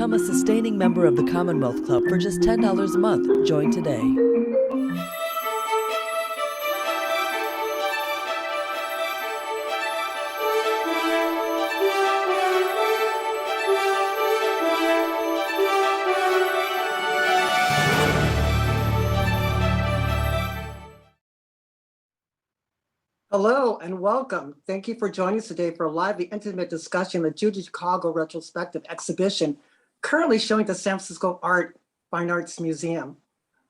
Become a sustaining member of the Commonwealth Club for just $10 a month. Join today. Hello and welcome. Thank you for joining us today for a lively, intimate discussion of the Judy Chicago Retrospective Exhibition, currently showing at the San Francisco Fine Arts Museum.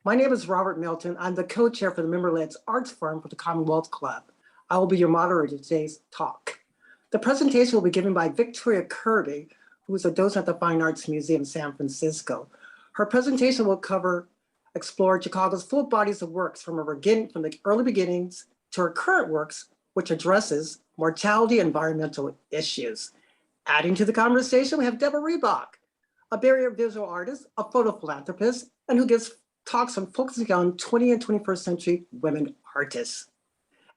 My name is Robert Milton. I'm the co-chair for the member-led arts forum for the Commonwealth Club. I will be your moderator of today's talk. The presentation will be given by Victoria Kirby, who is a docent at the Fine Arts Museum, San Francisco. Her presentation will explore Chicago's full bodies of works from the early beginnings to her current works, which addresses mortality and environmental issues. Adding to the conversation, we have Deborah Reebok, a barrier visual artist, a photo philanthropist, and who gives talks on focusing on 20th and 21st century women artists.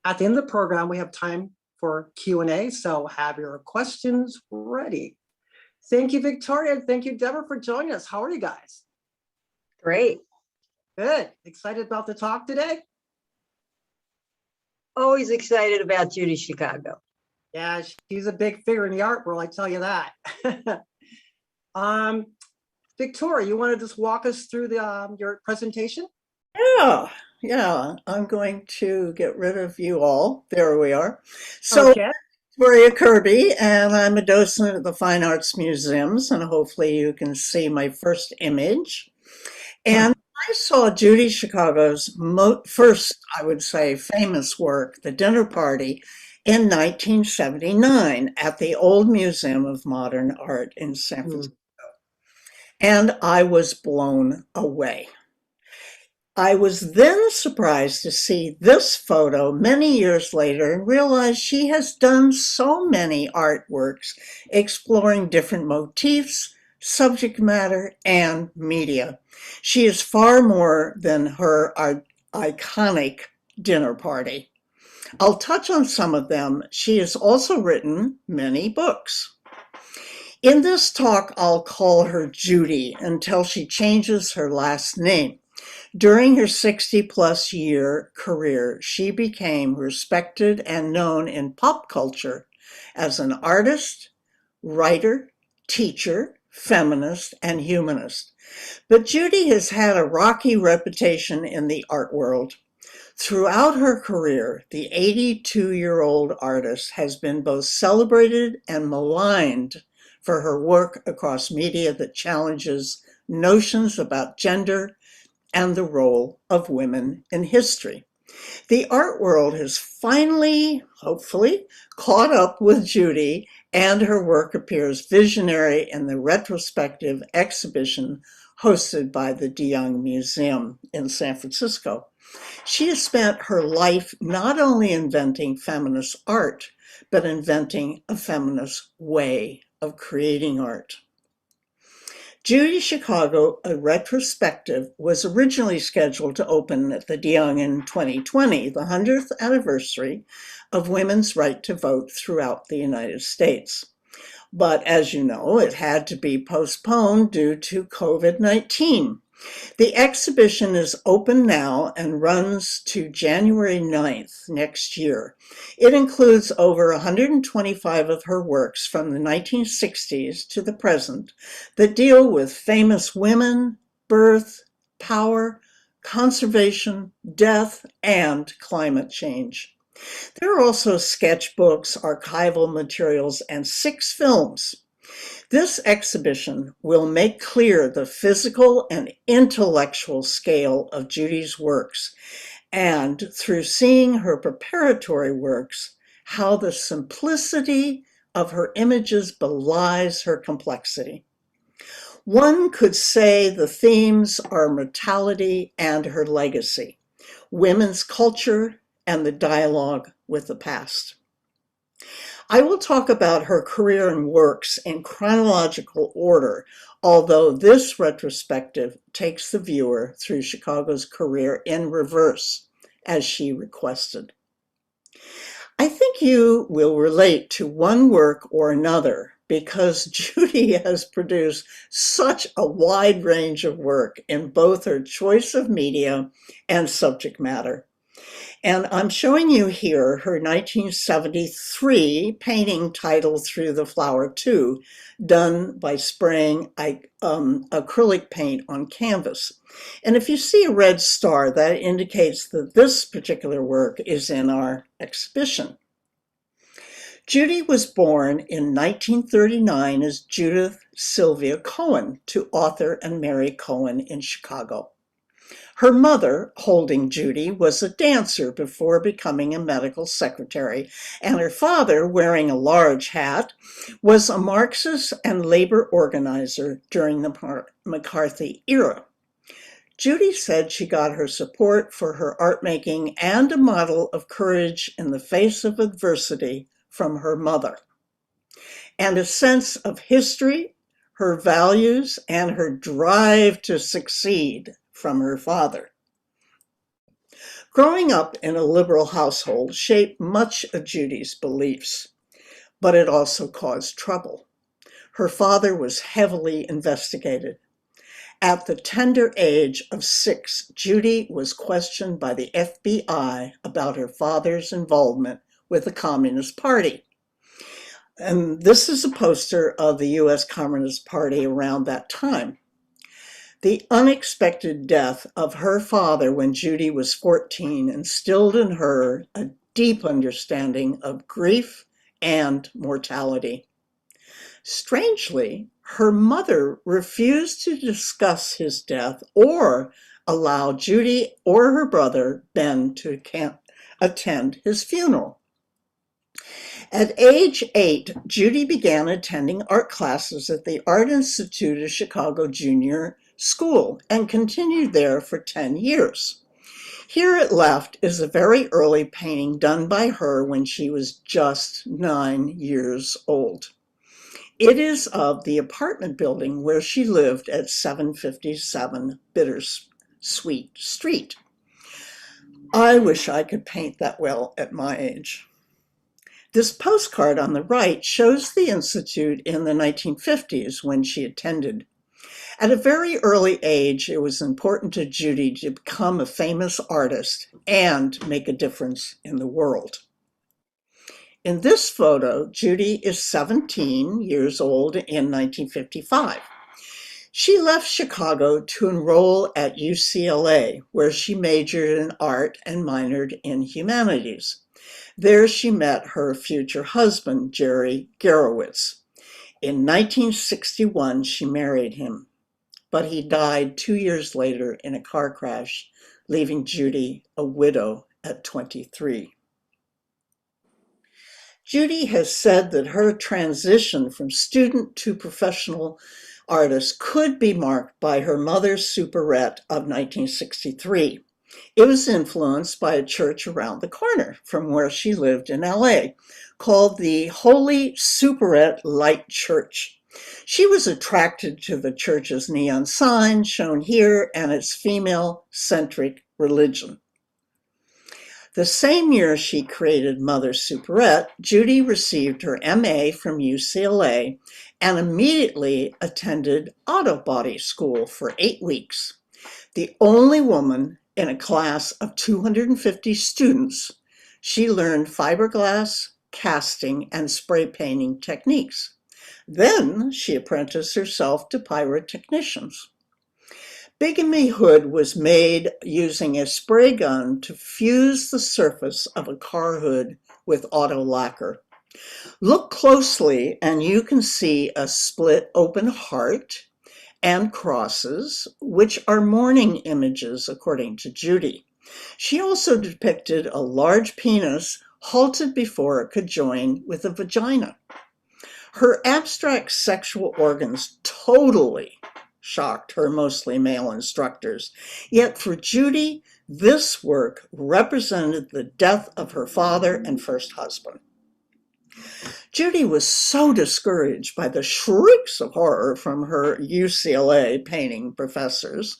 At the end of the program, we have time for Q&A, so have your questions ready. Thank you, Victoria, and thank you, Deborah, for joining us. How are you guys? Great. Good. Excited about the talk today? Always excited about Judy Chicago. Yeah, she's a big figure in the art world, I tell you that. Victoria, you want to just walk us through your presentation? Yeah, I'm going to get rid of you all. There we are. So, Okay. Victoria Kirby, and I'm a docent at the Fine Arts Museums, and hopefully you can see my first image. And I saw Judy Chicago's first, I would say, famous work, The Dinner Party, in 1979 at the Old Museum of Modern Art in San Francisco. And I was blown away. I was then surprised to see this photo many years later and realize she has done so many artworks exploring different motifs, subject matter, and media. She is far more than her iconic dinner party. I'll touch on some of them. She has also written many books. In this talk, I'll call her Judy until she changes her last name. During her 60-plus year career, she became respected and known in pop culture as an artist, writer, teacher, feminist, and humanist. But Judy has had a rocky reputation in the art world. Throughout her career, the 82-year-old artist has been both celebrated and maligned for her work across media that challenges notions about gender and the role of women in history. The art world has finally, hopefully, caught up with Judy, and her work appears visionary in the retrospective exhibition hosted by the De Young Museum in San Francisco. She has spent her life not only inventing feminist art, but inventing a feminist way of creating art. Judy Chicago, a retrospective, was originally scheduled to open at the De Young in 2020, the 100th anniversary of women's right to vote throughout the United States. But as you know, it had to be postponed due to COVID-19. The exhibition is open now and runs to January 9th next year. It includes over 125 of her works from the 1960s to the present that deal with famous women, birth, power, conservation, death, and climate change. There are also sketchbooks, archival materials, and 6 films. This exhibition will make clear the physical and intellectual scale of Judy's works, and through seeing her preparatory works, how the simplicity of her images belies her complexity. One could say the themes are mortality and her legacy, women's culture, and the dialogue with the past. I will talk about her career and works in chronological order, although this retrospective takes the viewer through Chicago's career in reverse, as she requested. I think you will relate to one work or another because Judy has produced such a wide range of work in both her choice of media and subject matter. And I'm showing you here her 1973 painting titled Through the Flower 2, done by spraying acrylic paint on canvas. And if you see a red star, that indicates that this particular work is in our exhibition. Judy was born in 1939 as Judith Sylvia Cohen to author and Mary Cohen in Chicago. Her mother, holding Judy, was a dancer before becoming a medical secretary, and her father, wearing a large hat, was a Marxist and labor organizer during the McCarthy era. Judy said she got her support for her art making and a model of courage in the face of adversity from her mother, and a sense of history, her values, and her drive to succeed from her father. Growing up in a liberal household shaped much of Judy's beliefs, but it also caused trouble. Her father was heavily investigated. At the tender age of 6, Judy was questioned by the FBI about her father's involvement with the Communist Party. And this is a poster of the U.S. Communist Party around that time. The unexpected death of her father when Judy was 14 instilled in her a deep understanding of grief and mortality. Strangely, her mother refused to discuss his death or allow Judy or her brother, Ben, to attend his funeral. At age 8, Judy began attending art classes at the Art Institute of Chicago Junior School and continued there for 10 years. Here at left is a very early painting done by her when she was just 9 years old. It is of the apartment building where she lived at 757 Bittersweet Street. I wish I could paint that well at my age. This postcard on the right shows the Institute in the 1950s when she attended. At a very early age, it was important to Judy to become a famous artist and make a difference in the world. In this photo, Judy is 17 years old in 1955. She left Chicago to enroll at UCLA, where she majored in art and minored in humanities. There she met her future husband, Jerry Garowitz. In 1961, she married him, but he died 2 years later in a car crash, leaving Judy a widow at 23. Judy has said that her transition from student to professional artist could be marked by her mother's soubrette of 1963. It was influenced by a church around the corner from where she lived in LA, called the Holy Soubrette Light Church. She was attracted to the church's neon sign, shown here, and its female-centric religion. The same year she created Mother Soubrette, Judy received her MA from UCLA and immediately attended auto body school for 8 weeks. The only woman in a class of 250 students, she learned fiberglass, casting, and spray painting techniques. Then she apprenticed herself to pyrotechnicians. Bigamy Hood was made using a spray gun to fuse the surface of a car hood with auto lacquer. Look closely and you can see a split open heart and crosses, which are mourning images, according to Judy. She also depicted a large penis halted before it could join with a vagina. Her abstract sexual organs totally shocked her mostly male instructors. Yet for Judy, this work represented the death of her father and first husband. Judy was so discouraged by the shrieks of horror from her UCLA painting professors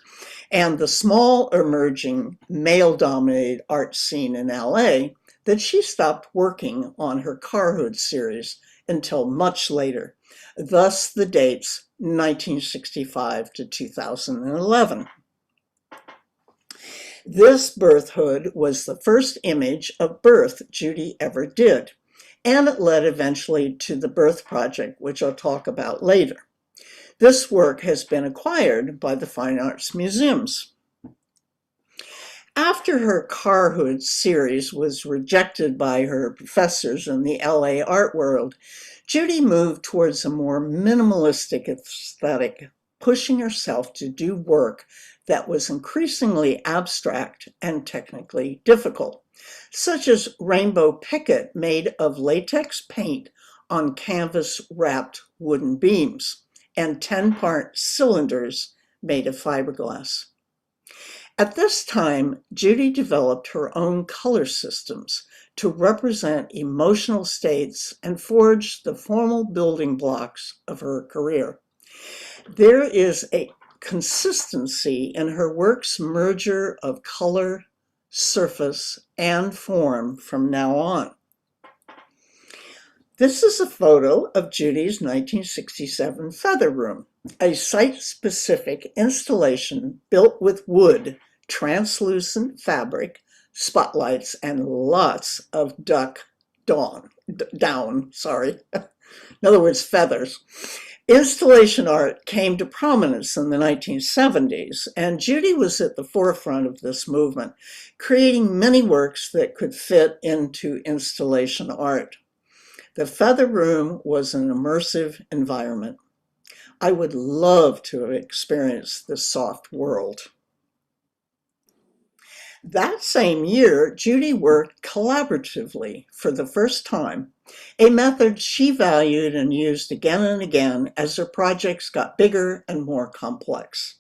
and the small emerging male-dominated art scene in LA that she stopped working on her car hood series until much later. thus the dates 1965 to 2011. This birth hood was the first image of birth Judy ever did, and it led eventually to the Birth Project, which I'll talk about later. This work has been acquired by the Fine Arts Museums. After her car hood series was rejected by her professors in the LA art world, Judy moved towards a more minimalistic aesthetic, pushing herself to do work that was increasingly abstract and technically difficult, such as Rainbow Picket made of latex paint on canvas-wrapped wooden beams, and 10-part cylinders made of fiberglass. At this time, Judy developed her own color systems to represent emotional states and forged the formal building blocks of her career. There is a consistency in her work's merger of color, surface, and form from now on. This is a photo of Judy's 1967 Feather Room, a site-specific installation built with wood, translucent fabric, spotlights, and lots of down, in other words, feathers. Installation art came to prominence in the 1970s, and Judy was at the forefront of this movement, creating many works that could fit into installation art. The Feather Room was an immersive environment. I would love to have experienced this soft world. That same year, Judy worked collaboratively for the first time, a method she valued and used again and again as her projects got bigger and more complex.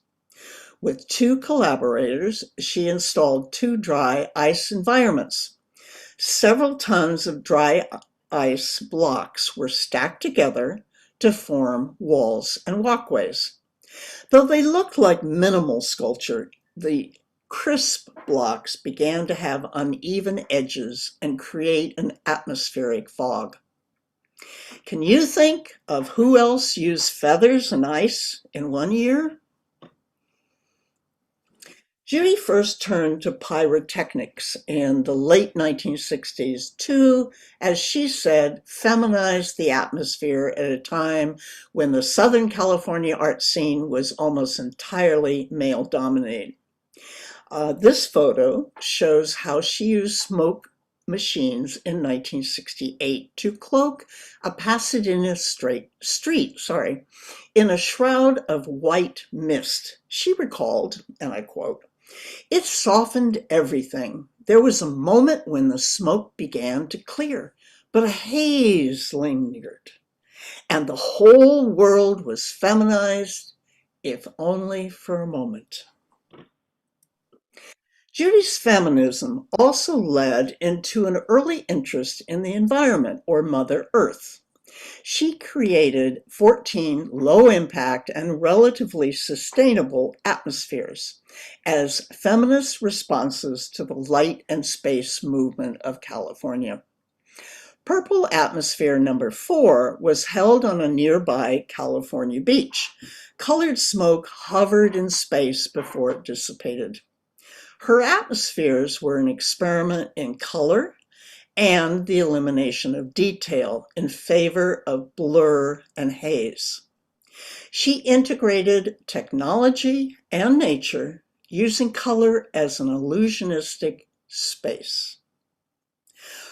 With 2 collaborators, she installed 2 dry ice environments. Several tons of dry ice blocks were stacked together to form walls and walkways. Though they looked like minimal sculpture, the crisp blocks began to have uneven edges and create an atmospheric fog. Can you think of who else used feathers and ice in one year? Judy first turned to pyrotechnics in the late 1960s to, as she said, feminize the atmosphere at a time when the Southern California art scene was almost entirely male-dominated. This photo shows how she used smoke machines in 1968 to cloak a Pasadena street in a shroud of white mist. She recalled, and I quote, "It softened everything. There was a moment when the smoke began to clear, but a haze lingered, and the whole world was feminized, if only for a moment." Judy's feminism also led into an early interest in the environment, or Mother Earth. She created 14 low-impact and relatively sustainable atmospheres as feminist responses to the light and space movement of California. Purple Atmosphere number 4 was held on a nearby California beach. Colored smoke hovered in space before it dissipated. Her atmospheres were an experiment in color and the elimination of detail in favor of blur and haze. She integrated technology and nature, using color as an illusionistic space.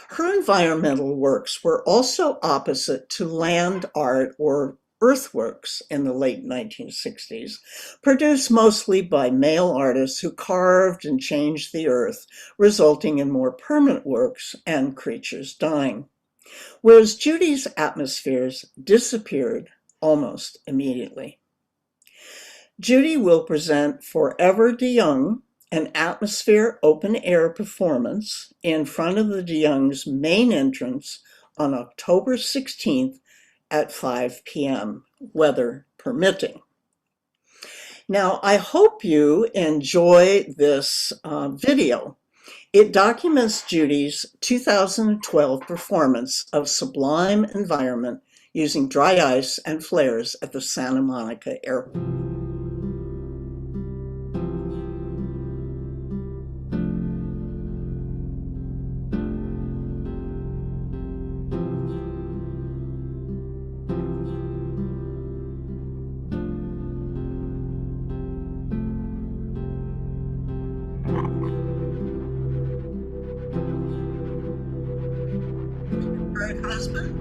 Her environmental works were also opposite to land art or earthworks in the late 1960s, produced mostly by male artists who carved and changed the earth, resulting in more permanent works and creatures dying. Whereas Judy's atmospheres disappeared almost immediately. Judy will present Forever DeYoung, an atmosphere open-air performance in front of the DeYoung's main entrance on October 16th at 5 p.m., weather permitting. Now, I hope you enjoy this video. It documents Judy's 2012 performance of Sublime Environment, using dry ice and flares at the Santa Monica Airport. Her husband?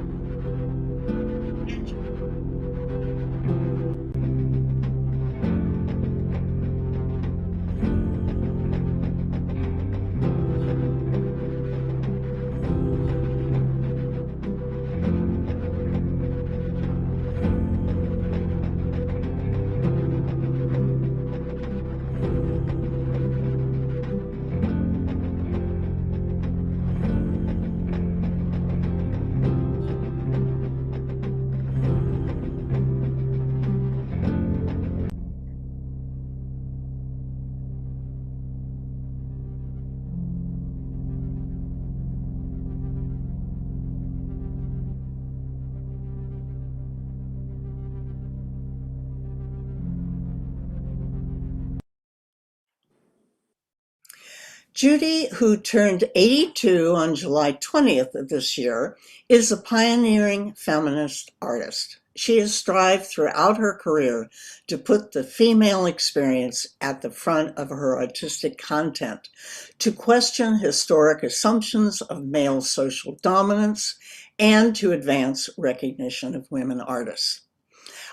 Judy, who turned 82 on July 20th of this year, is a pioneering feminist artist. She has strived throughout her career to put the female experience at the front of her artistic content, to question historic assumptions of male social dominance, and to advance recognition of women artists.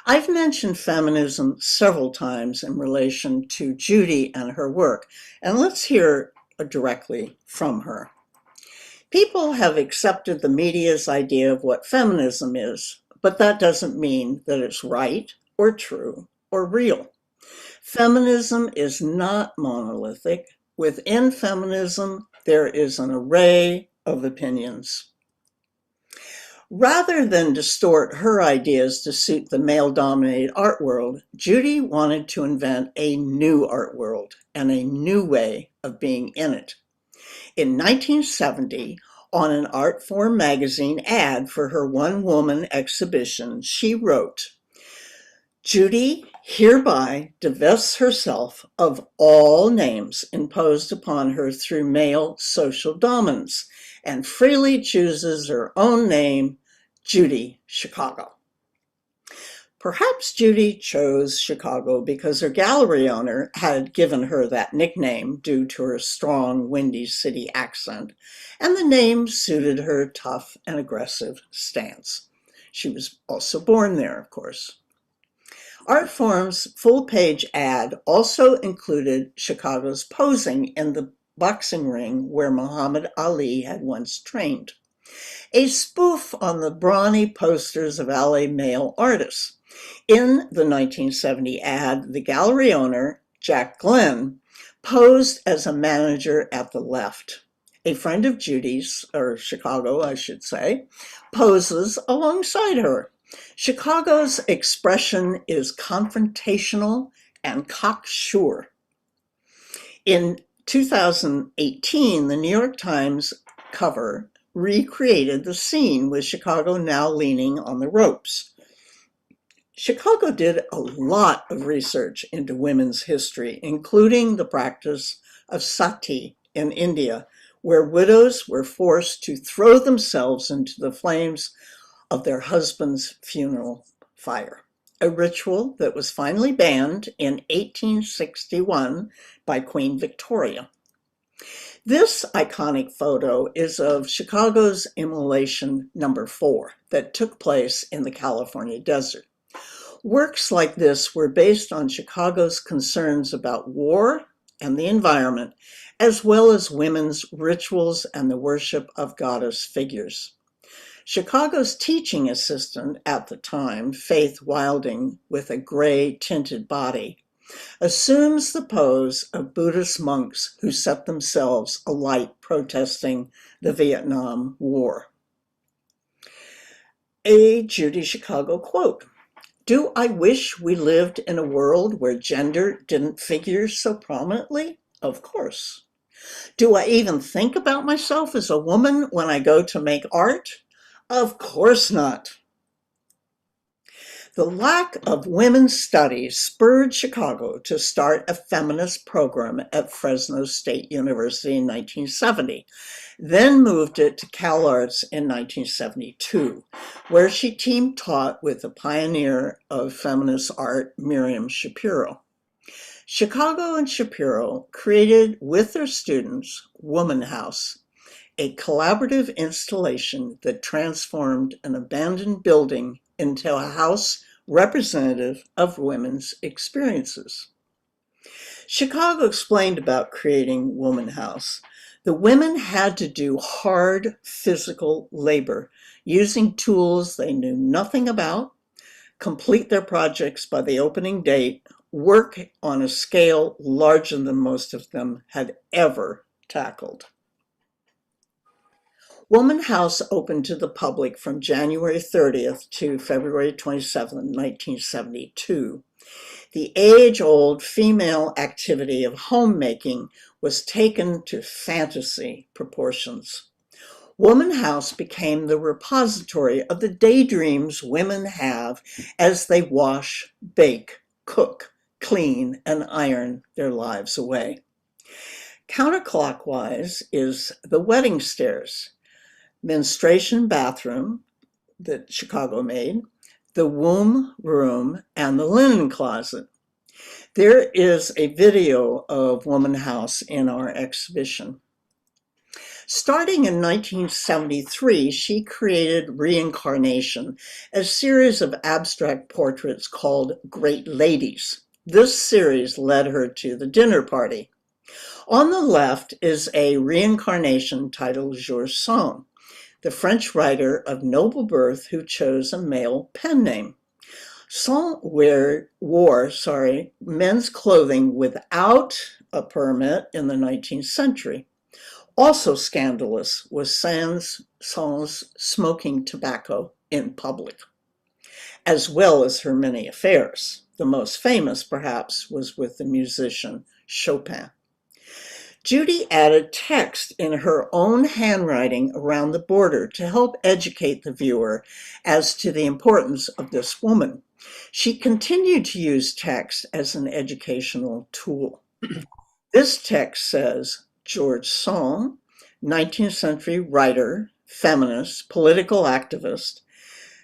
I've mentioned feminism several times in relation to Judy and her work, and let's hear directly from her. People have accepted the media's idea of what feminism is, but that doesn't mean that it's right or true or real. Feminism is not monolithic. Within feminism, there is an array of opinions. Rather than distort her ideas to suit the male-dominated art world, Judy wanted to invent a new art world and a new way of being in it. In 1970, on an Artform magazine ad for her one-woman exhibition, she wrote, "Judy hereby divests herself of all names imposed upon her through male social dominance and freely chooses her own name, Judy Chicago." Perhaps Judy chose Chicago because her gallery owner had given her that nickname due to her strong Windy City accent, and the name suited her tough and aggressive stance. She was also born there, of course. Artform's full-page ad also included Chicago's posing in the boxing ring where Muhammad Ali had once trained, a spoof on the brawny posters of LA male artists. In the 1970 ad, the gallery owner, Jack Glenn, posed as a manager at the left. A friend of Judy's, or Chicago, I should say, poses alongside her. Chicago's expression is confrontational and cocksure. In 2018, the New York Times cover recreated the scene with Chicago now leaning on the ropes. Chicago did a lot of research into women's history, including the practice of sati in India, where widows were forced to throw themselves into the flames of their husband's funeral fire, a ritual that was finally banned in 1861 by Queen Victoria. This iconic photo is of Chicago's immolation number 4 that took place in the California desert. Works like this were based on Chicago's concerns about war and the environment, as well as women's rituals and the worship of goddess figures. Chicago's teaching assistant at the time, Faith Wilding, with a gray tinted body, assumes the pose of Buddhist monks who set themselves alight protesting the Vietnam War. A Judy Chicago quote, "Do I wish we lived in a world where gender didn't figure so prominently? Of course. Do I even think about myself as a woman when I go to make art? Of course not." The lack of women's studies spurred Chicago to start a feminist program at Fresno State University in 1970, then moved it to CalArts in 1972, where she team taught with the pioneer of feminist art, Miriam Schapiro. Chicago and Schapiro created with their students Woman House, a collaborative installation that transformed an abandoned building into a house representative of women's experiences. Chicago explained about creating Woman House. The women had to do hard physical labor, using tools they knew nothing about, complete their projects by the opening date, work on a scale larger than most of them had ever tackled. Woman House opened to the public from January 30th to February 27, 1972. The age-old female activity of homemaking was taken to fantasy proportions. Woman House became the repository of the daydreams women have as they wash, bake, cook, clean, and iron their lives away. Counterclockwise is the wedding stairs, menstruation bathroom that Chicago made, the womb room, and the linen closet. There is a video of Woman House in our exhibition. Starting in 1973, she created Reincarnation, a series of abstract portraits called Great Ladies. This series led her to the dinner party. On the left is a reincarnation titled Georges Sand, the French writer of noble birth who chose a male pen name. Sand wore men's clothing without a permit in the 19th century. Also scandalous was Sand's smoking tobacco in public, as well as her many affairs. The most famous, perhaps, was with the musician Chopin. Judy added text in her own handwriting around the border to help educate the viewer as to the importance of this woman. She continued to use text as an educational tool. This text says, Georges Sand, 19th century writer, feminist, political activist.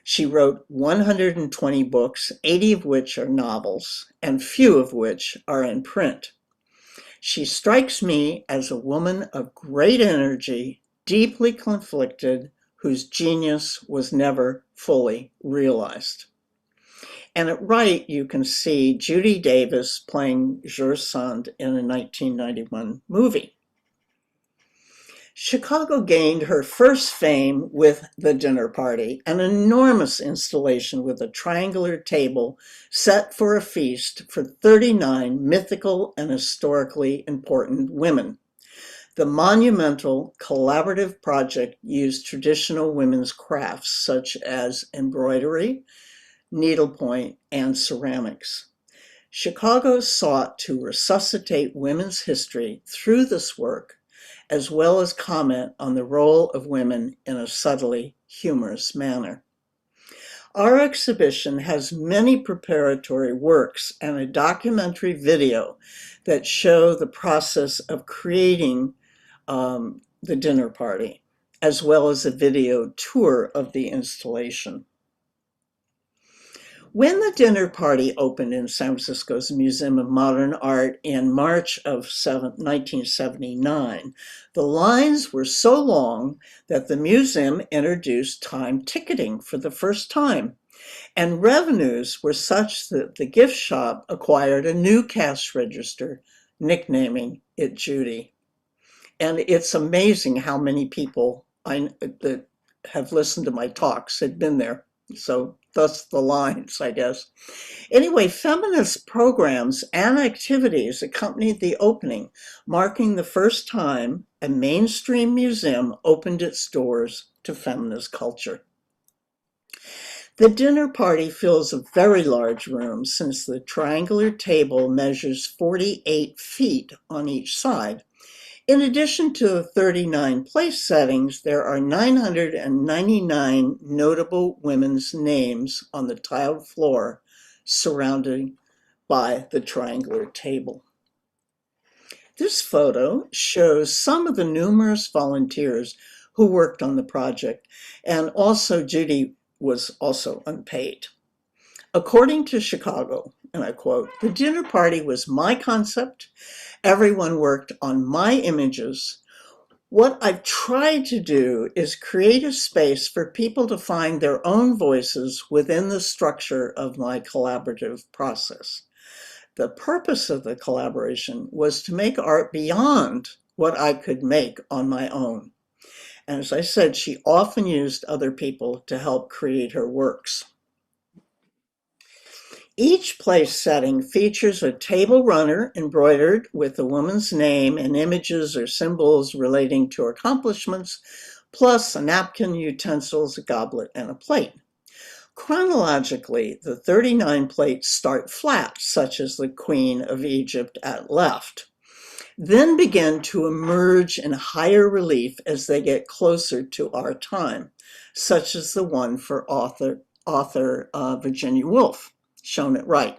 She wrote 120 books, 80 of which are novels, and few of which are in print. She strikes me as a woman of great energy, deeply conflicted, whose genius was never fully realized. And at right, you can see Judy Davis playing Georges Sand in a 1991 movie. Chicago gained her first fame with The Dinner Party, an enormous installation with a triangular table set for a feast for 39 mythical and historically important women. The monumental collaborative project used traditional women's crafts such as embroidery, needlepoint, and ceramics. Chicago sought to resuscitate women's history through this work, as well as comment on the role of women in a subtly humorous manner. Our exhibition has many preparatory works and a documentary video that show the process of creating the dinner party, as well as a video tour of the installation. When the dinner party opened in San Francisco's Museum of Modern Art in March of 1979, the lines were so long that the museum introduced time ticketing for the first time, and revenues were such that the gift shop acquired a new cash register, nicknaming it Judy. And it's amazing how many people that have listened to my talks had been there. So thus the lines, I guess. Anyway, feminist programs and activities accompanied the opening, marking the first time a mainstream museum opened its doors to feminist culture. The dinner party fills a very large room since the triangular table measures 48 feet on each side. In addition to the 39 place settings, there are 999 notable women's names on the tiled floor surrounded by the triangular table. This photo shows some of the numerous volunteers who worked on the project, and also Judy was also unpaid. According to Chicago, and I quote, "The dinner party was my concept. Everyone worked on my images. What I've tried to do is create a space for people to find their own voices within the structure of my collaborative process. The purpose of the collaboration was to make art beyond what I could make on my own." And as I said, she often used other people to help create her works. Each place setting features a table runner embroidered with a woman's name and images or symbols relating to her accomplishments, plus a napkin, utensils, a goblet, and a plate. Chronologically, the 39 plates start flat, such as the Queen of Egypt at left, then begin to emerge in higher relief as they get closer to our time, such as the one for author Virginia Woolf, shown at right.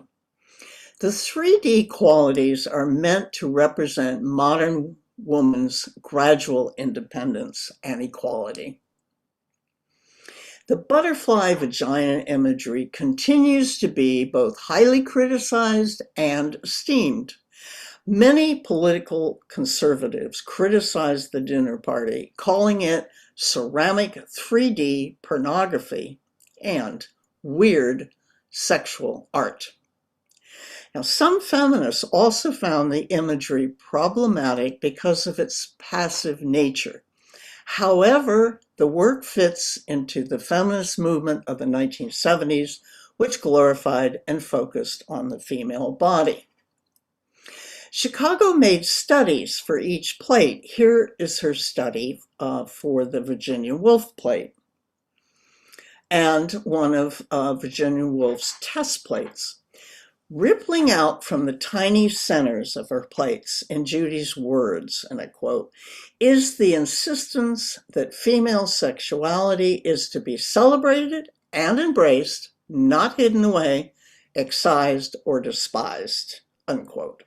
The 3D qualities are meant to represent modern woman's gradual independence and equality. The butterfly vagina imagery continues to be both highly criticized and esteemed. Many political conservatives criticized the dinner party, calling it ceramic 3D pornography and weird sexual art. Now, some feminists also found the imagery problematic because of its passive nature. However, the work fits into the feminist movement of the 1970s, which glorified and focused on the female body. Chicago made studies for each plate. Here is her study for the Virginia Woolf plate and one of Virginia Woolf's test plates. Rippling out from the tiny centers of her plates, in Judy's words, and I quote, "is the insistence that female sexuality is to be celebrated and embraced, not hidden away, excised, or despised," unquote.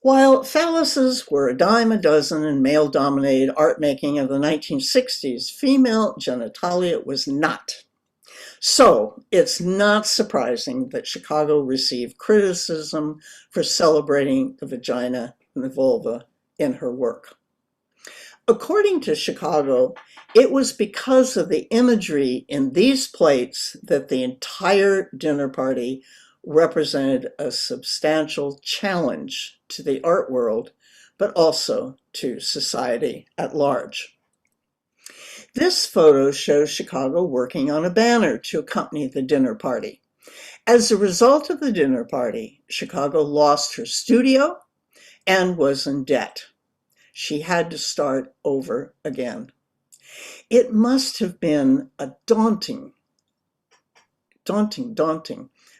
While phalluses were a dime a dozen in male-dominated art making of the 1960s, female genitalia was not. So it's not surprising that Chicago received criticism for celebrating the vagina and the vulva in her work. According to Chicago, it was because of the imagery in these plates that the entire dinner party represented a substantial challenge to the art world, but also to society at large. This photo shows Chicago working on a banner to accompany the dinner party. As a result of the dinner party, Chicago lost her studio and was in debt. She had to start over again. It must have been a daunting,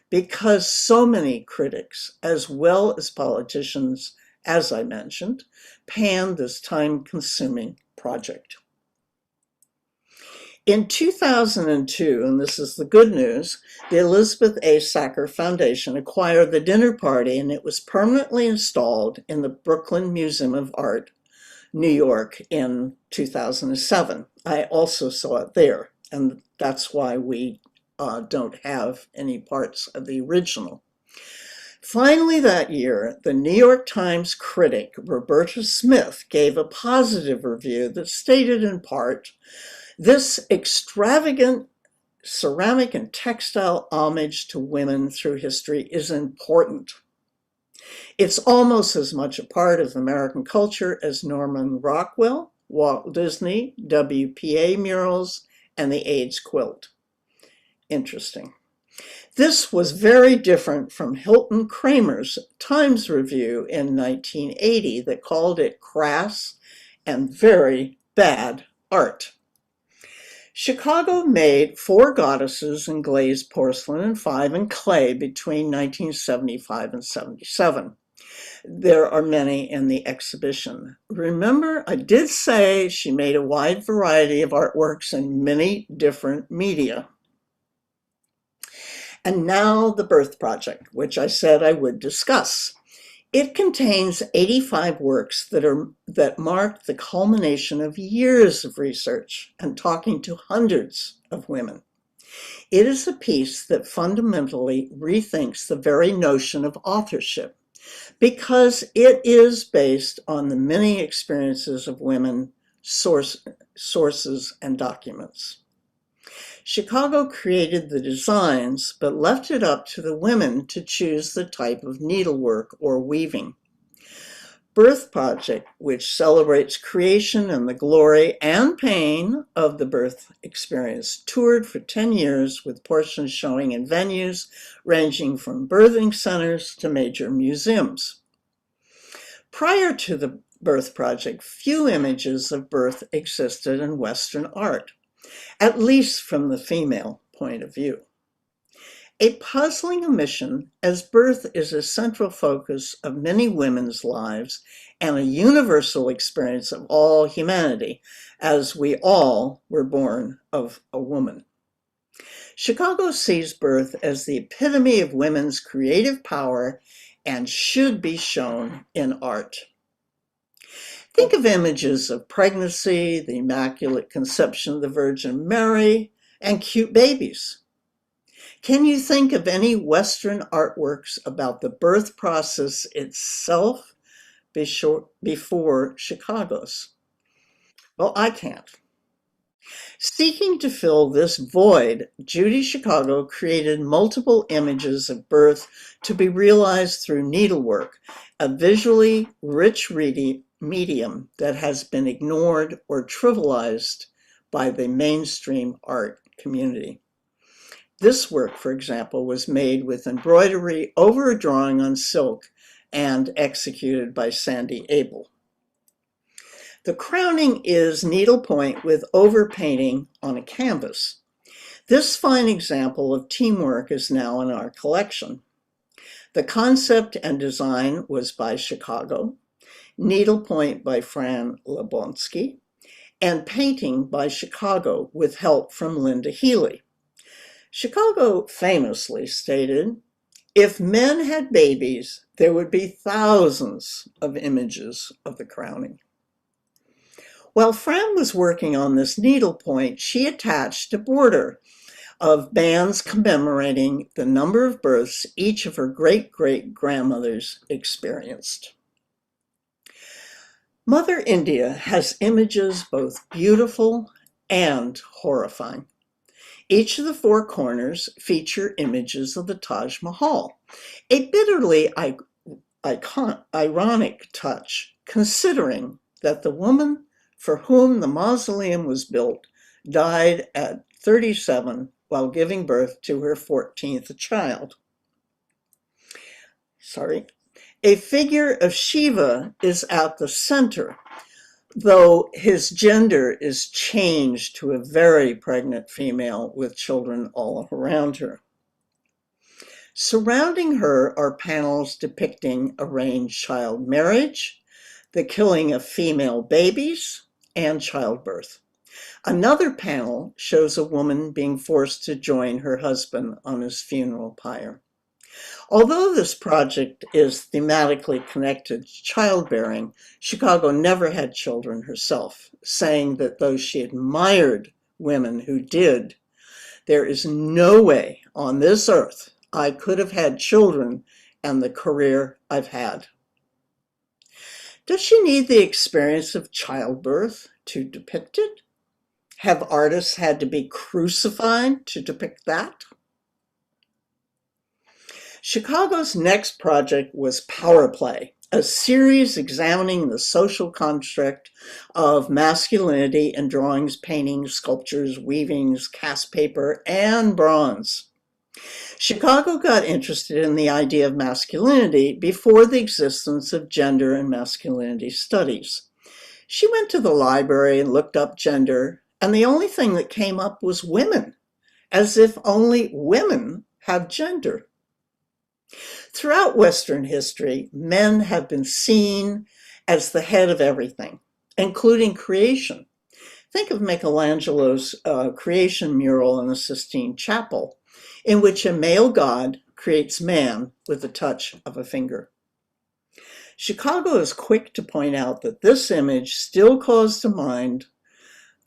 because so many critics, as well as politicians, as I mentioned, panned this time-consuming project. In 2002, and this is the good news, the Elizabeth A. Sacker Foundation acquired the dinner party, and it was permanently installed in the Brooklyn Museum of Art, New York, in 2007. I also saw it there, and that's why we don't have any parts of the original. Finally, that year, the New York Times critic Roberta Smith gave a positive review that stated in part, "This extravagant ceramic and textile homage to women through history is important. It's almost as much a part of American culture as Norman Rockwell, Walt Disney, WPA murals, and the AIDS quilt." Interesting. This was very different from Hilton Kramer's Times review in 1980 that called it crass and very bad art. Chicago made 4 goddesses in glazed porcelain and 5 in clay between 1975 and 77. There are many in the exhibition. Remember, I did say she made a wide variety of artworks in many different media. And now the Birth Project, which I said I would discuss. It contains 85 works that mark the culmination of years of research and talking to hundreds of women. It is a piece that fundamentally rethinks the very notion of authorship, because it is based on the many experiences of women, sources, and documents. Chicago created the designs, but left it up to the women to choose the type of needlework or weaving. Birth Project, which celebrates creation and the glory and pain of the birth experience, toured for 10 years with portions showing in venues ranging from birthing centers to major museums. Prior to the Birth Project, few images of birth existed in Western art, at least from the female point of view. A puzzling omission, as birth is a central focus of many women's lives and a universal experience of all humanity, as we all were born of a woman. Chicago sees birth as the epitome of women's creative power and should be shown in art. Think of images of pregnancy, the Immaculate Conception of the Virgin Mary, and cute babies. Can you think of any Western artworks about the birth process itself before Chicago's? Well, I can't. Seeking to fill this void, Judy Chicago created multiple images of birth to be realized through needlework, a visually rich medium that has been ignored or trivialized by the mainstream art community. This work, for example, was made with embroidery over a drawing on silk and executed by Sandy Abel. The crowning is needlepoint with overpainting on a canvas. This fine example of teamwork is now in our collection. The concept and design was by Chicago, needlepoint by Fran Lebonsky, and painting by Chicago with help from Linda Healy. Chicago famously stated, "If men had babies, there would be thousands of images of the crowning." While Fran was working on this needlepoint, she attached a border of bands commemorating the number of births each of her great-great-grandmothers experienced. Mother India has images both beautiful and horrifying. Each of the four corners feature images of the Taj Mahal, a bitterly ironic touch, considering that the woman for whom the mausoleum was built died at 37 while giving birth to her 14th child. A figure of Shiva is at the center, though his gender is changed to a very pregnant female with children all around her. Surrounding her are panels depicting arranged child marriage, the killing of female babies, and childbirth. Another panel shows a woman being forced to join her husband on his funeral pyre. Although this project is thematically connected to childbearing, Chicago never had children herself, saying that though she admired women who did, there is no way on this earth I could have had children and the career I've had. Does she need the experience of childbirth to depict it? Have artists had to be crucified to depict that? Chicago's next project was Power Play, a series examining the social construct of masculinity in drawings, paintings, sculptures, weavings, cast paper, and bronze. Chicago got interested in the idea of masculinity before the existence of gender and masculinity studies. She went to the library and looked up gender, and the only thing that came up was women, as if only women have gender. Throughout Western history, men have been seen as the head of everything, including creation. Think of Michelangelo's creation mural in the Sistine Chapel, in which a male god creates man with the touch of a finger. Chicago is quick to point out that this image still calls to mind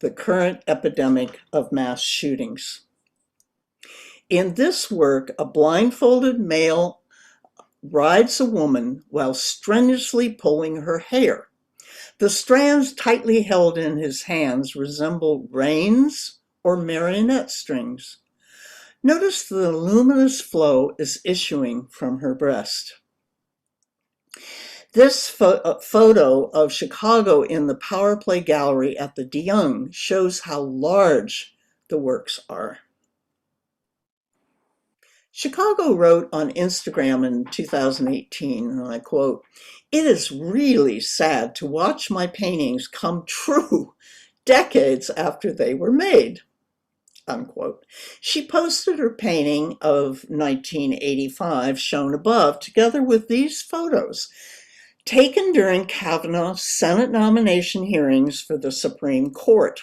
the current epidemic of mass shootings. In this work, a blindfolded male rides a woman while strenuously pulling her hair. The strands tightly held in his hands resemble reins or marionette strings. Notice the luminous flow is issuing from her breast. This photo of Chicago in the Power Play Gallery at the de Young shows how large the works are. Chicago wrote on Instagram in 2018, and I quote, "It is really sad to watch my paintings come true decades after they were made," unquote. She posted her painting of 1985, shown above, together with these photos, taken during Kavanaugh's Senate nomination hearings for the Supreme Court.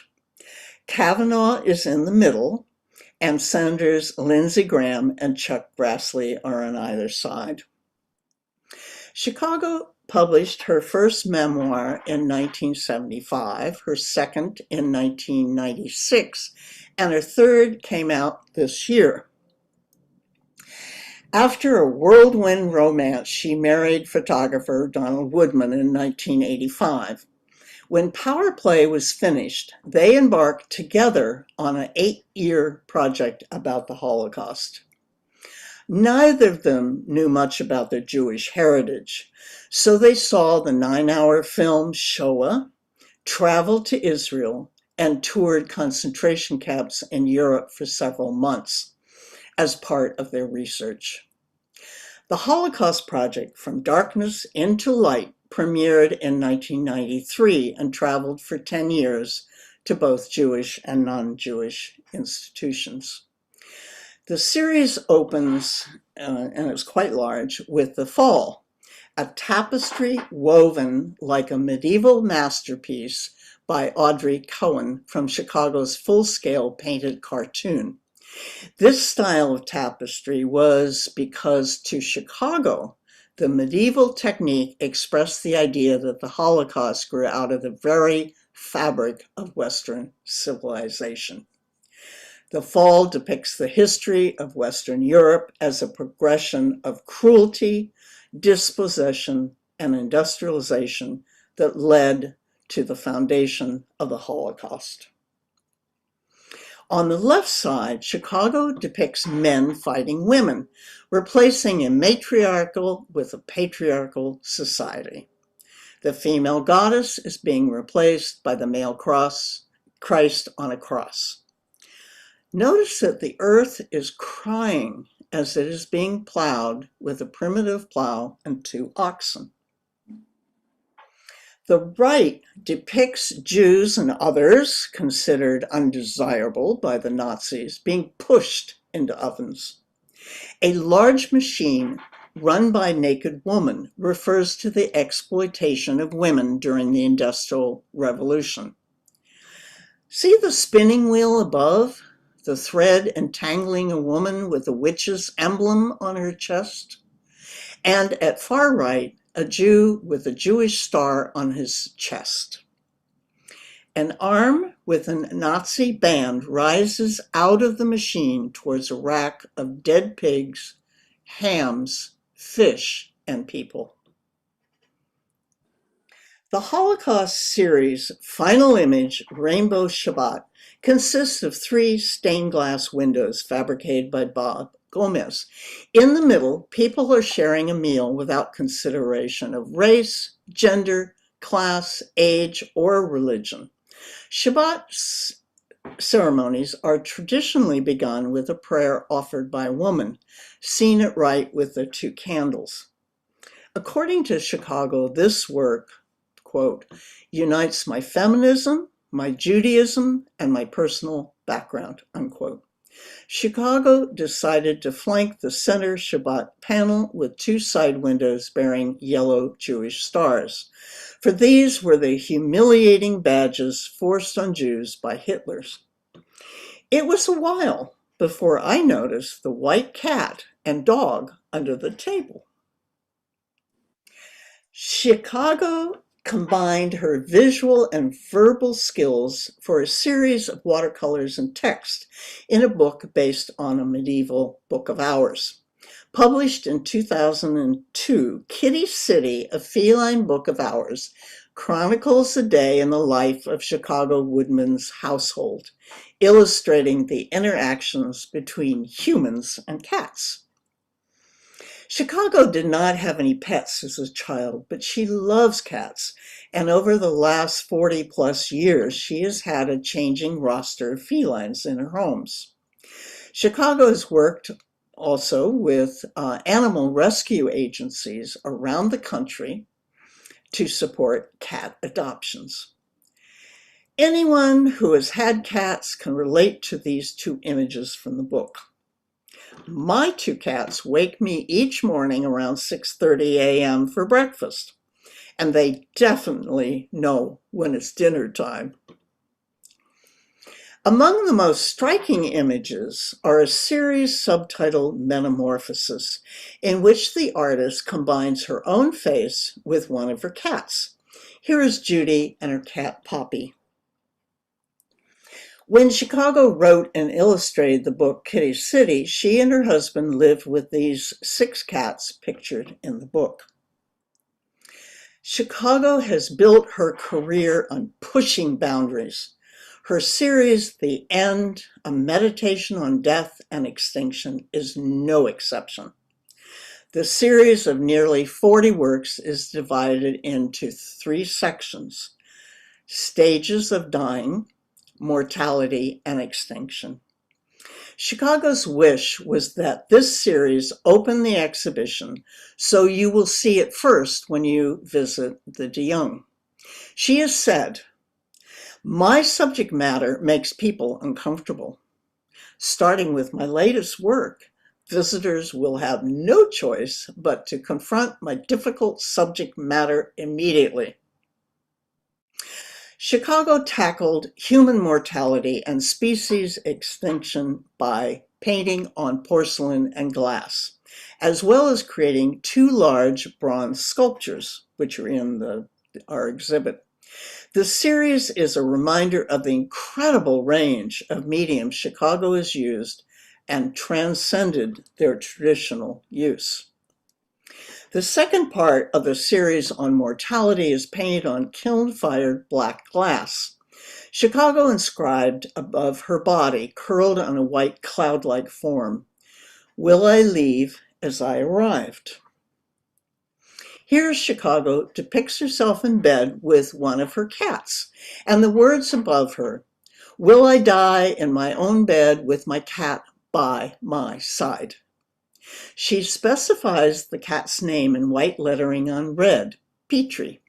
Kavanaugh is in the middle, and Senators Lindsey Graham and Chuck Grassley are on either side. Chicago published her first memoir in 1975, her second in 1996, and her third came out this year. After a whirlwind romance, she married photographer Donald Woodman in 1985. When Power Play was finished, they embarked together on an 8-year project about the Holocaust. Neither of them knew much about their Jewish heritage, so they saw the 9-hour film Shoah, traveled to Israel, and toured concentration camps in Europe for several months as part of their research. The Holocaust Project, From Darkness into Light, premiered in 1993 and traveled for 10 years to both Jewish and non-Jewish institutions. The series opens, and it's quite large, with The Fall, a tapestry woven like a medieval masterpiece by Audrey Cohen from Chicago's full-scale painted cartoon. This style of tapestry was because to Chicago, the medieval technique expressed the idea that the Holocaust grew out of the very fabric of Western civilization. The Fall depicts the history of Western Europe as a progression of cruelty, dispossession, and industrialization that led to the foundation of the Holocaust. On the left side, Chicago depicts men fighting women, replacing a matriarchal with a patriarchal society. The female goddess is being replaced by the male Christ on a cross. Notice that the earth is crying as it is being plowed with a primitive plow and 2 oxen. The right depicts Jews and others considered undesirable by the Nazis being pushed into ovens. A large machine run by a naked woman refers to the exploitation of women during the Industrial Revolution. See the spinning wheel above? The thread entangling a woman with a witch's emblem on her chest? And at far right, a Jew with a Jewish star on his chest. An arm with a Nazi band rises out of the machine towards a rack of dead pigs, hams, fish, and people. The Holocaust series' final image, Rainbow Shabbat, consists of 3 stained glass windows fabricated by Bob Gomez. In the middle, people are sharing a meal without consideration of race, gender, class, age, or religion. Shabbat ceremonies are traditionally begun with a prayer offered by a woman, seen at right with the 2 candles. According to Chicago, this work, quote, unites my feminism, my Judaism, and my personal background, unquote. Chicago decided to flank the center Shabbat panel with 2 side windows bearing yellow Jewish stars, for these were the humiliating badges forced on Jews by Hitler. It was a while before I noticed the white cat and dog under the table. Chicago combined her visual and verbal skills for a series of watercolors and text in a book based on a medieval Book of Hours. Published in 2002, Kitty City, a feline book of hours, chronicles a day in the life of Chicago woodman's household, illustrating the interactions between humans and cats. Chicago did not have any pets as a child, but she loves cats, and over the last 40 plus years, she has had a changing roster of felines in her homes. Chicago has worked also with animal rescue agencies around the country to support cat adoptions. Anyone who has had cats can relate to these 2 images from the book. My 2 cats wake me each morning around 6:30 a.m. for breakfast, and they definitely know when it's dinner time. Among the most striking images are a series subtitled Metamorphosis, in which the artist combines her own face with one of her cats. Here is Judy and her cat Poppy. When Chicago wrote and illustrated the book Kitty City, she and her husband lived with these 6 cats pictured in the book. Chicago has built her career on pushing boundaries. Her series, The End, A Meditation on Death and Extinction, is no exception. The series of nearly 40 works is divided into 3 sections: Stages of Dying, Mortality, and Extinction. Chicago's wish was that this series open the exhibition so you will see it first when you visit the de Young. She has said, "My subject matter makes people uncomfortable. Starting with my latest work, visitors will have no choice but to confront my difficult subject matter immediately." Chicago tackled human mortality and species extinction by painting on porcelain and glass, as well as creating 2 large bronze sculptures, which are in our exhibit. The series is a reminder of the incredible range of mediums Chicago has used and transcended their traditional use. The second part of the series on mortality is painted on kiln-fired black glass. Chicago inscribed above her body, curled on a white cloud-like form, "Will I leave as I arrived?" Here Chicago depicts herself in bed with one of her cats, and the words above her, "Will I die in my own bed with my cat by my side?" She specifies the cat's name in white lettering on red, Petrie.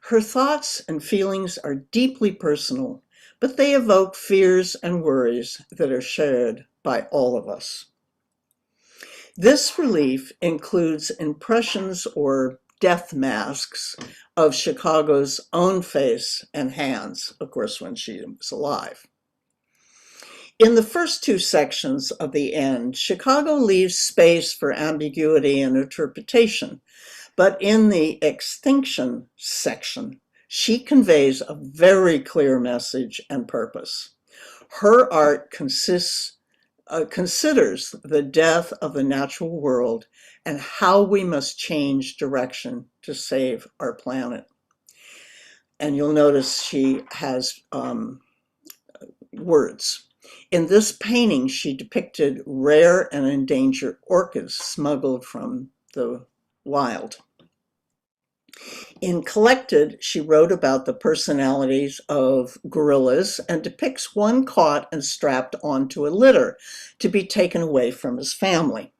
Her thoughts and feelings are deeply personal, but they evoke fears and worries that are shared by all of us. This relief includes impressions or death masks of Chicago's own face and hands, of course, when she was alive. In the first 2 sections of The End, Chicago leaves space for ambiguity and interpretation, but in the Extinction section, she conveys a very clear message and purpose. Her art considers the death of the natural world and how we must change direction to save our planet. And you'll notice she has words. In this painting, she depicted rare and endangered orchids smuggled from the wild. In Collected, she wrote about the personalities of gorillas and depicts one caught and strapped onto a litter to be taken away from his family.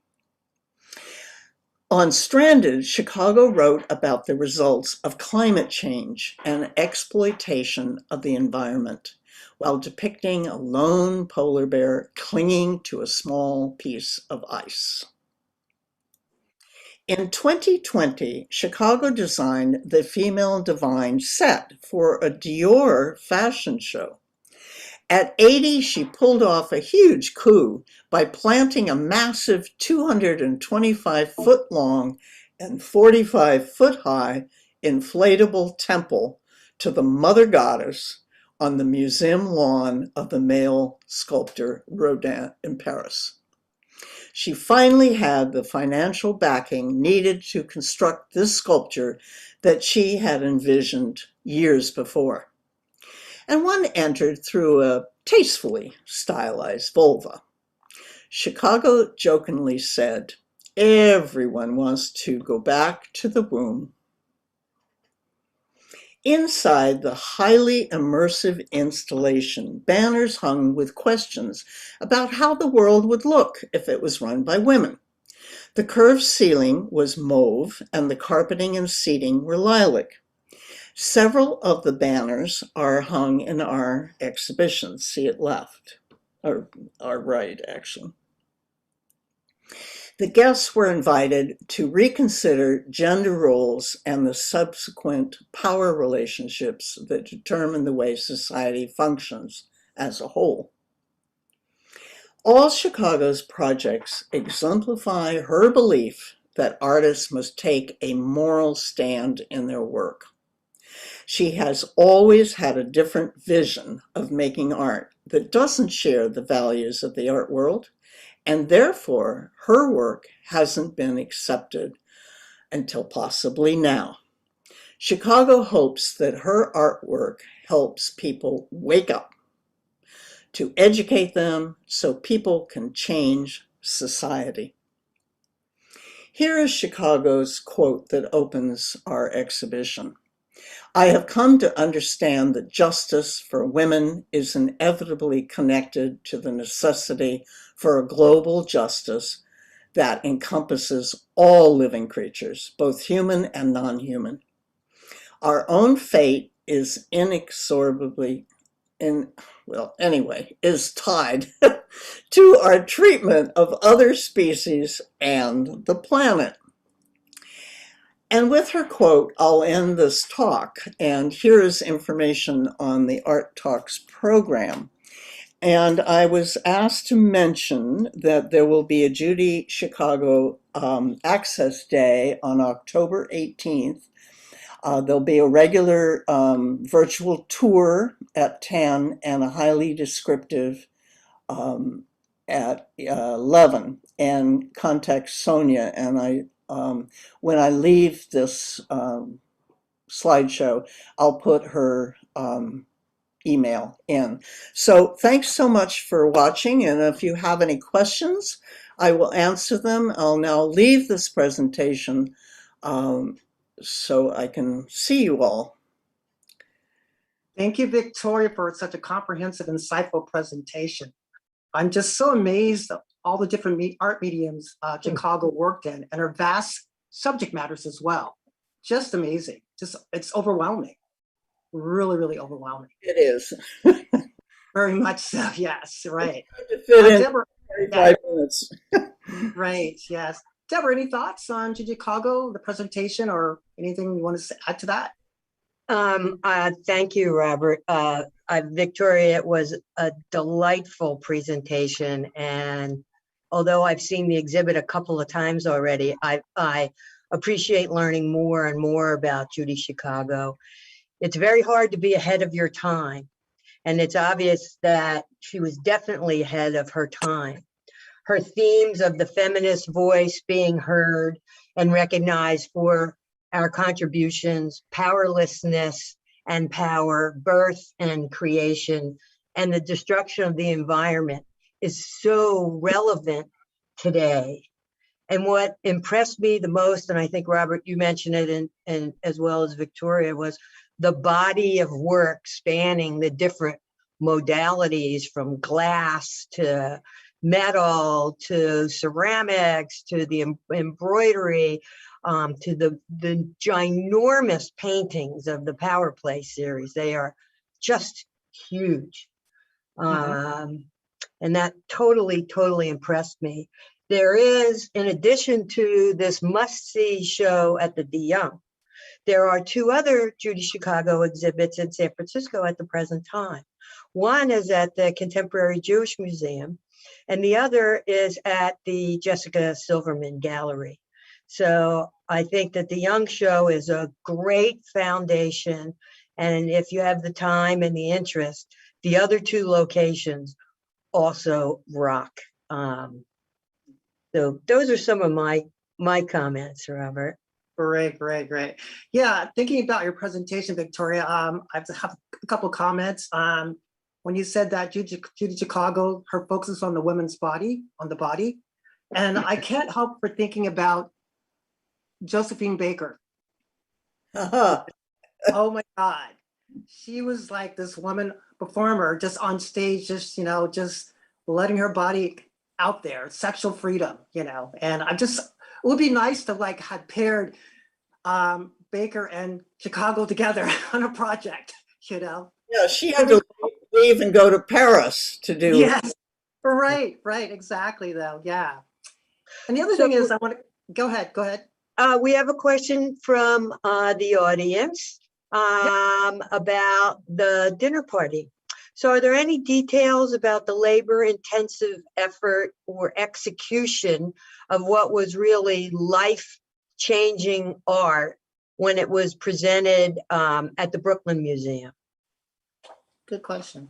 On Stranded, Chicago wrote about the results of climate change and exploitation of the environment, while depicting a lone polar bear clinging to a small piece of ice. In 2020, Chicago designed the Female Divine set for a Dior fashion show. At 80, she pulled off a huge coup by planting a massive 225-foot-long and 45-foot-high inflatable temple to the Mother Goddess on the museum lawn of the male sculptor Rodin in Paris. She finally had the financial backing needed to construct this sculpture that she had envisioned years before. And one entered through a tastefully stylized vulva. Chicago jokingly said, "Everyone wants to go back to the womb." Inside the highly immersive installation, banners hung with questions about how the world would look if it was run by women. The curved ceiling was mauve and the carpeting and seating were lilac. Several of the banners are hung in our exhibition. See it left, or right, actually. The guests were invited to reconsider gender roles and the subsequent power relationships that determine the way society functions as a whole. All Chicago's projects exemplify her belief that artists must take a moral stand in their work. She has always had a different vision of making art that doesn't share the values of the art world, and therefore her work hasn't been accepted until possibly now. Chicago hopes that her artwork helps people wake up, to educate them so people can change society. Here is Chicago's quote that opens our exhibition. "I have come to understand that justice for women is inevitably connected to the necessity for a global justice that encompasses all living creatures, both human and non-human. Our own fate is is tied to our treatment of other species and the planet." And with her quote, I'll end this talk. And here is information on the Art Talks program. And I was asked to mention that there will be a Judy Chicago Access Day on October 18th. There'll be a regular virtual tour at 10 and a highly descriptive at 11. And contact Sonia. And when I leave this slideshow, I'll put her email in. So thanks so much for watching, and if you have any questions, I will answer them. I'll now leave this presentation so I can see you all. Thank you, Victoria, for such a comprehensive, insightful presentation. I'm just so amazed at all the different art mediums Chicago worked in, and her vast subject matters as well. Just amazing. It's overwhelming. Really, really overwhelming. It is. Very much so. Yes, right. To fit in Deborah, 35 minutes. right. Yes. Deborah, any thoughts on Chicago, the presentation, or anything you want to add to that? Thank you, Robert. Victoria, it was a delightful presentation, and although I've seen the exhibit a couple of times already, I appreciate learning more and more about Judy Chicago. It's very hard to be ahead of your time, and it's obvious that she was definitely ahead of her time. Her themes of the feminist voice being heard and recognized for our contributions, powerlessness and power, birth and creation, and the destruction of the environment is so relevant today. And what impressed me the most, and I think, Robert, you mentioned it, and as well as Victoria, was the body of work spanning the different modalities, from glass to metal to ceramics to the embroidery, to the ginormous paintings of the Power Play series. They are just huge. And that totally impressed me. There is, in addition to this must-see show at the De Young, there are two other Judy Chicago exhibits in San Francisco at the present time. One is at the Contemporary Jewish Museum, and the other is at the Jessica Silverman Gallery. So I think that the Young Show is a great foundation. And if you have the time and the interest, the other two locations also rock. So those are some of my comments, Robert. Great. Yeah, thinking about your presentation, Victoria, I have a couple of comments. When you said that Judy Chicago, her focus is on the women's body, and I can't help but thinking about Josephine Baker. Uh-huh. Oh my God. She was like this woman performer just on stage, just letting her body out there, sexual freedom, and it would be nice to like have paired Baker and Chicago together on a project, Yeah, she had to leave and go to Paris to do. Yes, right, exactly though, yeah. And the other thing is, I want to, go ahead. We have a question from the audience about the dinner party. So are there any details about the labor-intensive effort or execution of what was really life-changing art when it was presented at the Brooklyn Museum? Good question.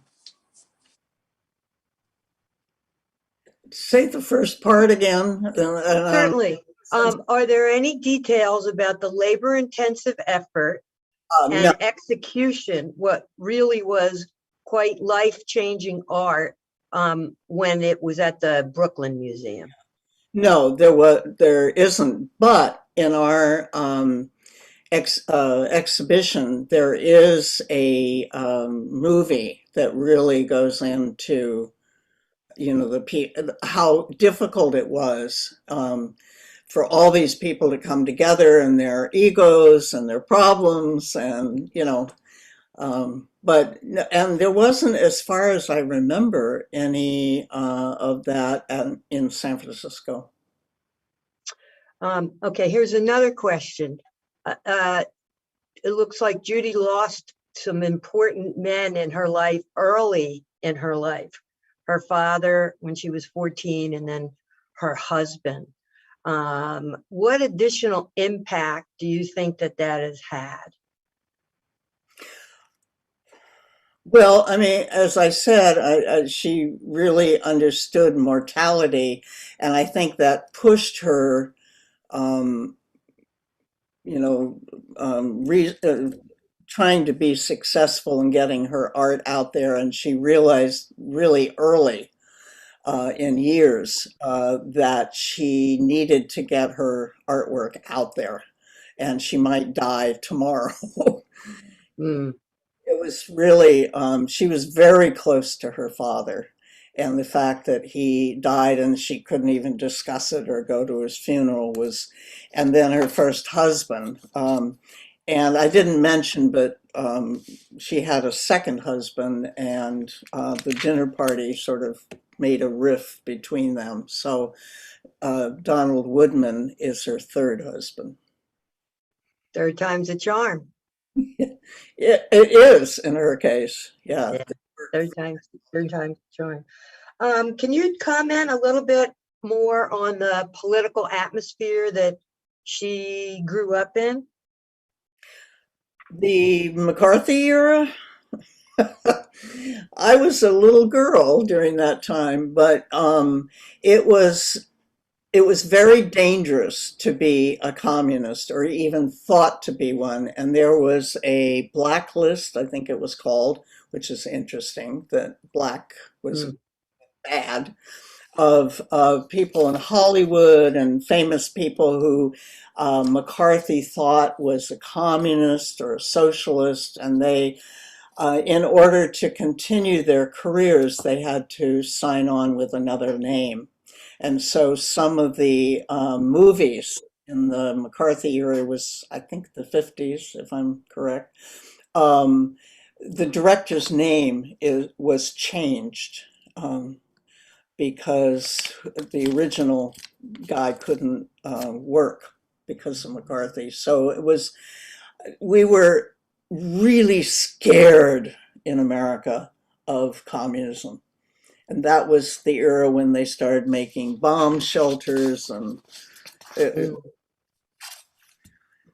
Say the first part again. Certainly. Are there any details about the labor-intensive effort and No. execution, what really was quite life-changing art when it was at the Brooklyn Museum? No, there isn't. But in our exhibition, there is a movie that really goes into, how difficult it was for all these people to come together and their egos and their problems, and but there wasn't, as far as I remember, any of that in San Francisco. Okay, here's another question. It looks like Judy lost some important men in her life early in her life. Her father when she was 14, and then her husband. What additional impact do you think that has had? Well, I mean, as I said, she really understood mortality, and I think that pushed her, trying to be successful in getting her art out there. And she realized really early in years that she needed to get her artwork out there, and she might die tomorrow. It was really, she was very close to her father, and the fact that he died and she couldn't even discuss it or go to his funeral and then her first husband. And I didn't mention, but she had a second husband, and the dinner party sort of made a rift between them. So Donald Woodman is her third husband. Third time's a charm. It is in her case, yeah. Third time's a charm. Can you comment a little bit more on the political atmosphere that she grew up in? The McCarthy era? I was a little girl during that time, but it was very dangerous to be a communist or even thought to be one. And there was a blacklist, I think it was called, which is interesting that black was bad, of people in Hollywood and famous people who McCarthy thought was a communist or a socialist, and they, in order to continue their careers, they had to sign on with another name. And so some of the movies in the McCarthy era was, I think, the 50s, if I'm correct, the director's name was changed because the original guy couldn't work because of McCarthy. So we were really scared in America of communism. And that was the era when they started making bomb shelters and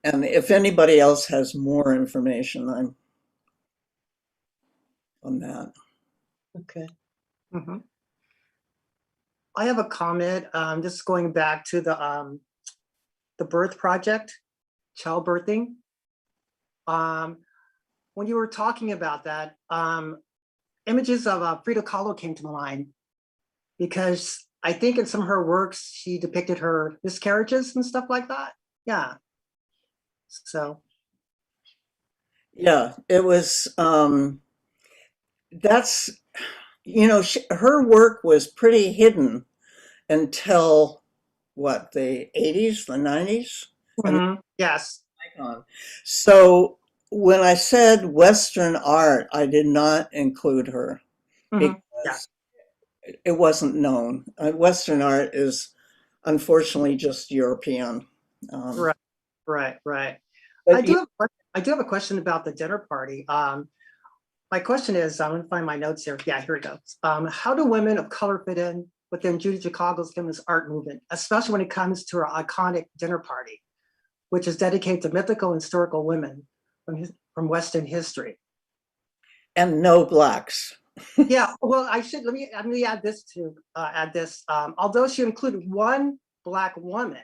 if anybody else has more information, I'm on that. Okay. Mhm. I have a comment, just going back to the birth project, childbirthing. When you were talking about that, images of Frida Kahlo came to mind because I think in some of her works, she depicted her miscarriages and stuff like that. Yeah. So, Yeah, it was, that's, her work was pretty hidden until what, the 80s, the 90s? And yes. icon. So when I said Western art, I did not include her Yeah. because it wasn't known. Western art is unfortunately just European. Right. Right. But yeah, I do have a question about the dinner party. My question is, I'm gonna find my notes here. Yeah, here it goes. How do women of color fit in within Judy Chicago's feminist art movement, especially when it comes to her iconic dinner party, which is dedicated to mythical and historical women from Western history? and no blacks. Yeah, well, let me add this to add this. Although she included one Black woman,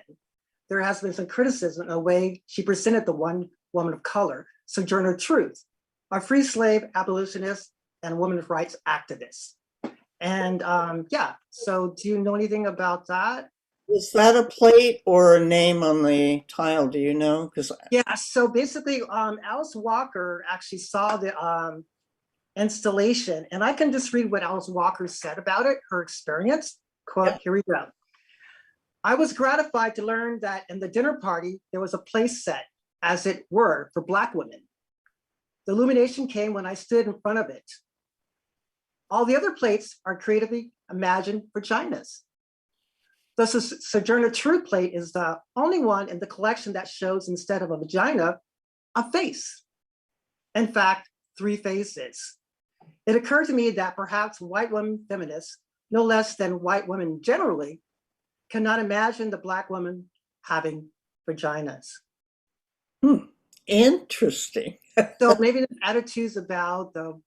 there has been some criticism in the way she presented the one woman of color, Sojourner Truth, a free slave abolitionist and women's rights activist. And yeah, so do you know anything about that? Is that a plate or a name on the tile? Do you know? Because Yeah, so basically, Alice Walker actually saw the installation, and I can just read what Alice Walker said about it, her experience. Quote, yeah. here we go. I was gratified to learn that in the dinner party, there was a place set, as it were, for Black women. The illumination came when I stood in front of it. All the other plates are creatively imagined vaginas. The Sojourner Truth plate is the only one in the collection that shows, instead of a vagina, a face. In fact, 3 faces. It occurred to me that perhaps white women feminists, no less than white women generally, cannot imagine the Black woman having vaginas. Interesting. So maybe the attitudes about the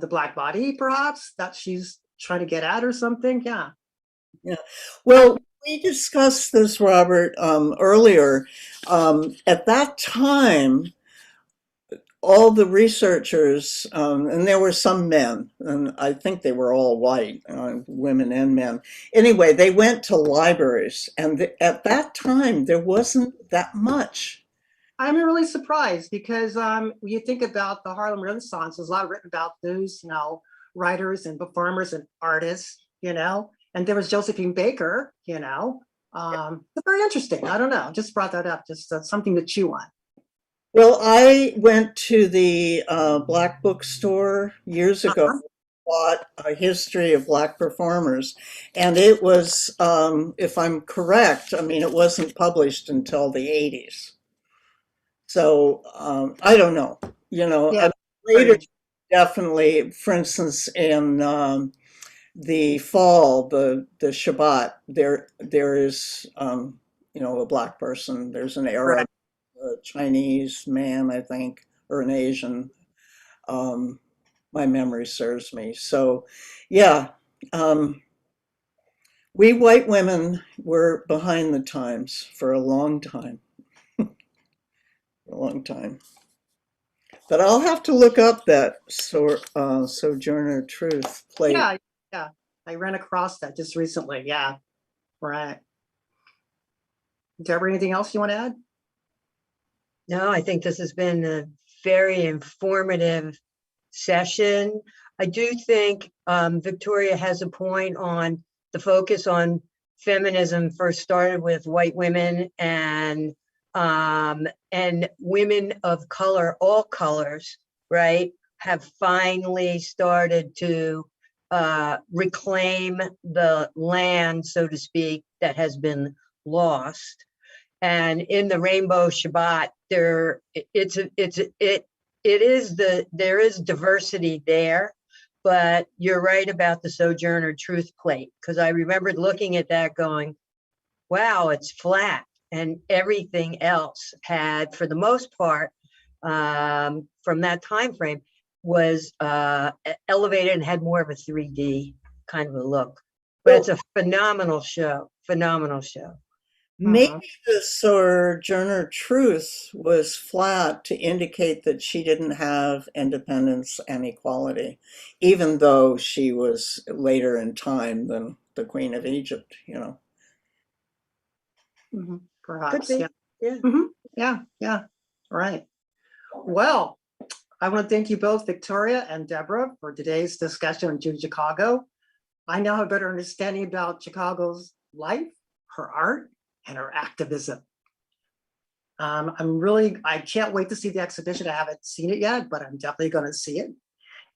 Black body, perhaps, that she's trying to get at or something. Yeah. Yeah. Well, we discussed this, Robert, earlier. At that time, all the researchers, and there were some men, and I think they were all white, women and men. Anyway, they went to libraries, and at that time, there wasn't that much. I'm really surprised because when you think about the Harlem Renaissance, there's a lot written about those, writers and performers and artists, and there was Josephine Baker, very interesting. I don't know, just brought that up, just something to chew on. Well, I went to the Black bookstore years ago, bought a history of Black performers, and it was, if I'm correct, I mean, it wasn't published until the 80s. So I don't know, Yeah, later, definitely, for instance, in the fall, the Shabbat, there is, a Black person, there's an Arab, a Chinese man, I think, or an Asian. My memory serves me. So, yeah, we white women were behind the times for a long time. A long time. But I'll have to look up that Sojourner Truth plate. Yeah, I ran across that just recently. Yeah, right. Deborah, anything else you want to add? No, I think this has been a very informative session. I do think Victoria has a point on the focus on feminism first started with white women and women of color, all colors, right, have finally started to reclaim the land, so to speak, that has been lost. And in the Rainbow Shabbat, there there is diversity there, but you're right about the Sojourner Truth Plate, because I remembered looking at that going, wow, it's flat. And everything else had, for the most part, from that time frame, was elevated and had more of a 3D kind of a look. But it's a phenomenal show, phenomenal show. Maybe the Sojourner Truth was flat to indicate that she didn't have independence and equality, even though she was later in time than the Queen of Egypt, you know. Mhm. Could Perhaps, be, yeah. yeah. Mhm. Yeah, right. Well, I want to thank you both, Victoria and Deborah, for today's discussion on Judy Chicago. I now have a better understanding about Chicago's life, her art, and her activism. I can't wait to see the exhibition. I haven't seen it yet, but I'm definitely going to see it.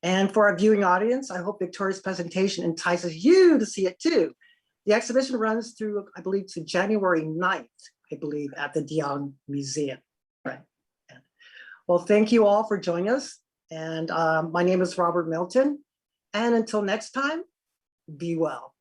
And for our viewing audience, I hope Victoria's presentation entices you to see it too. The exhibition runs through, I believe, to January 9th, I believe, at the De Young Museum. Right. Well, thank you all for joining us. And my name is Robert Milton. And until next time, be well.